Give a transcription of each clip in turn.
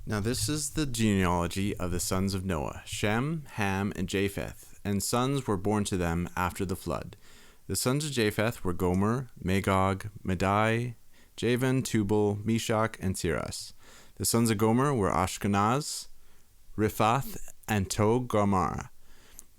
Now this is the genealogy of the sons of Noah, Shem, Ham, and Japheth, and sons were born to them after the flood. The sons of Japheth were Gomer, Magog, Madai, Javan, Tubal, Meshach, and Tiras. The sons of Gomer were Ashkenaz, Riphath, and Togarmah.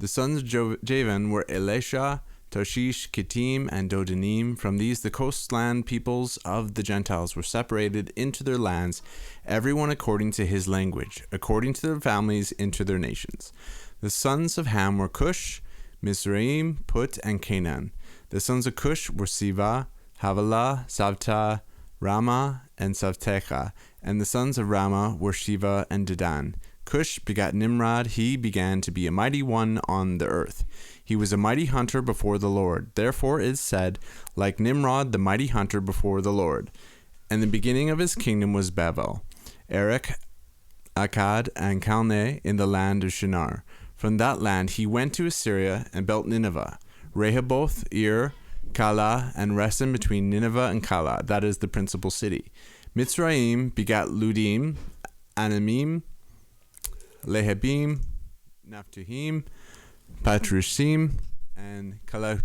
The sons of Javan were Elisha, Tarshish, Kittim, and Dodanim. From these the coastland peoples of the Gentiles were separated into their lands, everyone according to his language, according to their families into their nations. The sons of Ham were Cush, Mizraim, Put, and Canaan. The sons of Cush were Siva, Havilah, Savta, Ramah, and Savtecha. And the sons of Ramah were Shiva and Dedan. Cush begat Nimrod. He began to be a mighty one on the earth. He was a mighty hunter before the Lord. Therefore it is said, like Nimrod, the mighty hunter before the Lord. And the beginning of his kingdom was Babel, Erech, Akkad, and Calneh in the land of Shinar. From that land he went to Assyria and built Nineveh, Rehoboth, Ir, Calah, and Resen between Nineveh and Calah, that is the principal city. Mitzrayim begat Ludim, Anamim, Lehabim, Naphtuhim, Patrushim, and Kalahim,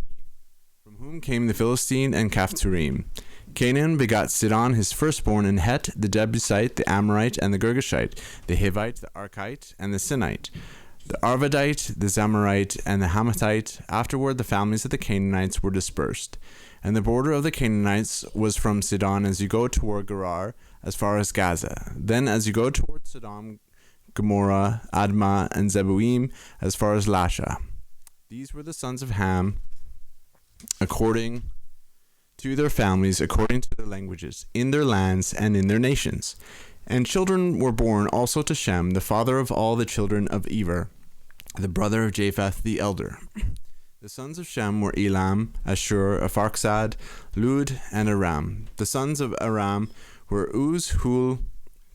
from whom came the Philistine and Caphtorim. Canaan begot Sidon his firstborn, and Het, the Jebusite, the Amorite, and the Girgashite, the Hivite, the Archite, and the Sinite, the Arvadite, the Zamorite, and the Hamathite. Afterward the families of the Canaanites were dispersed. And the border of the Canaanites was from Sidon as you go toward Gerar, as far as Gaza. Then as you go toward Sodom, Gomorrah, Admah, and Zeboim, as far as Lasha. These were the sons of Ham, according to their families, according to their languages, in their lands and in their nations. And children were born also to Shem, the father of all the children of Eber, the brother of Japheth the elder. The sons of Shem were Elam, Ashur, Apharxad, Lud, and Aram. The sons of Aram were Uz, Hul,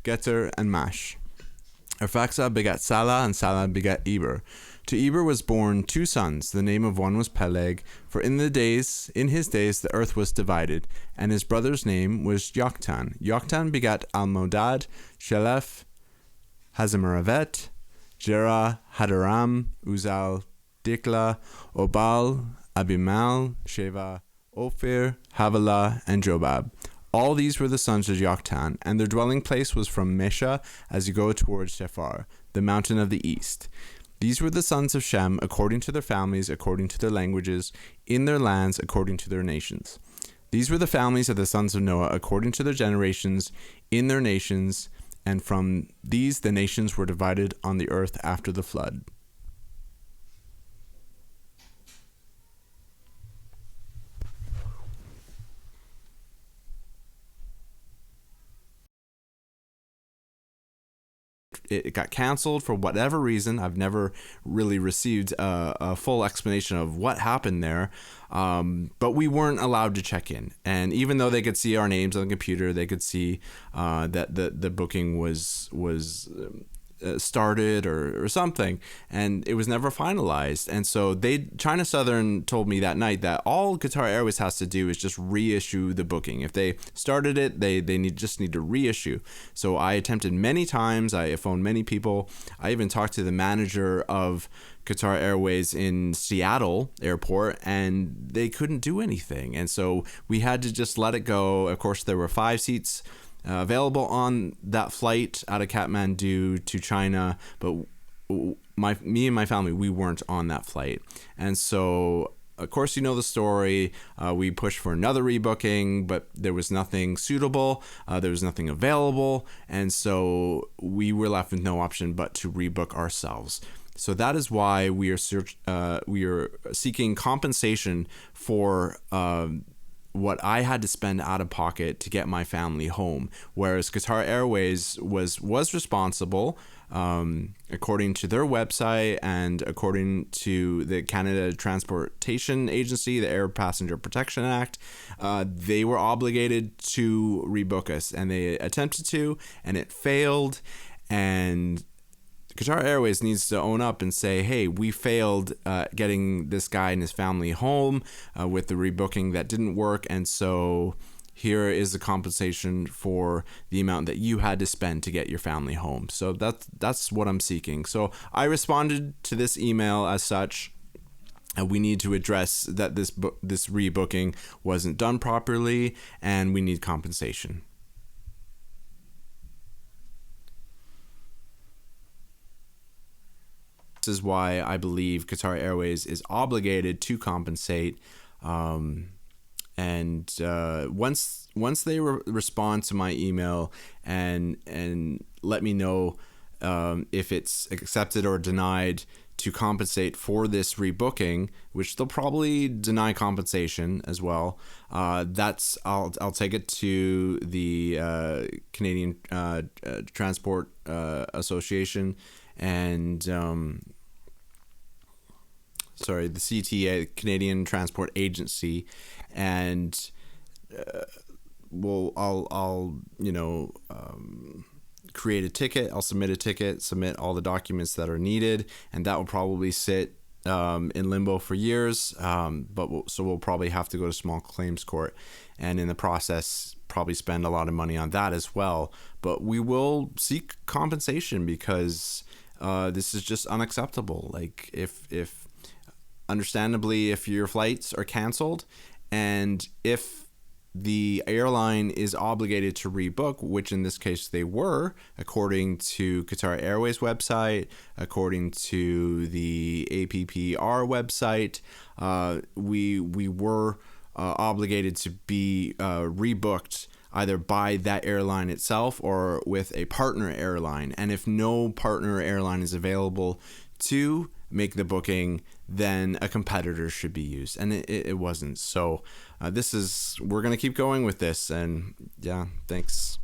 Geter, and Mash. Arphaxad begat Salah, and Salah begat Eber. To Eber was born two sons. The name of one was Peleg, for in his days the earth was divided, and his brother's name was Joktan. Joktan begat Almodad, Sheleph, Hazamaravet, Jerah, Hadaram, Uzal, Dikla, Obal, Abimal, Sheva, Ophir, Havilah, and Jobab. All these were the sons of Joktan, and their dwelling place was from Mesha as you go towards Shephar, the mountain of the east. These were the sons of Shem, according to their families, according to their languages, in their lands, according to their nations. These were the families of the sons of Noah, according to their generations, in their nations, and from these the nations were divided on the earth after the flood. It got canceled for whatever reason. I've never really received a full explanation of what happened there, but we weren't allowed to check in. And even though they could see our names on the computer, they could see that the booking was started or something, and it was never finalized. And so China Southern told me that night that all Qatar Airways has to do is just reissue the booking. If they started it, they just need to reissue. So I attempted many times. I phoned many people. I even talked to the manager of Qatar Airways in Seattle airport, and they couldn't do anything. And so we had to just let it go. Of course, there were 5 seats available on that flight out of Kathmandu to China, but me and my family, we weren't on that flight. And so, of course, you know the story. We pushed for another rebooking, but there was nothing suitable. There was nothing available. And so we were left with no option but to rebook ourselves. So that is why we are seeking compensation for what I had to spend out of pocket to get my family home, whereas Qatar Airways was responsible, according to their website and according to the Canada Transportation Agency, the Air Passenger Protection Act. They were obligated to rebook us, and they attempted to, and it failed. And Qatar Airways needs to own up and say, hey, we failed getting this guy and his family home with the rebooking that didn't work. And so here is the compensation for the amount that you had to spend to get your family home. So that's what I'm seeking. So I responded to this email as such. We need to address that this rebooking wasn't done properly, and we need compensation. This is why I believe Qatar Airways is obligated to compensate. And once they respond to my email and let me know if it's accepted or denied to compensate for this rebooking, which they'll probably deny compensation as well, I'll take it to the Canadian Transport Association and the CTA, Canadian Transport Agency, and I'll create a ticket. I'll submit a ticket, submit all the documents that are needed, and that will probably sit in limbo for years. So we'll probably have to go to small claims court, and in the process, probably spend a lot of money on that as well. But we will seek compensation because this is just unacceptable. Like if understandably, if your flights are canceled, and if the airline is obligated to rebook, which in this case they were, according to Qatar Airways website, according to the APPR website, we were obligated to be rebooked either by that airline itself or with a partner airline. And if no partner airline is available to make the booking, then a competitor should be used, and it wasn't. So we're going to keep going with this, and yeah, thanks.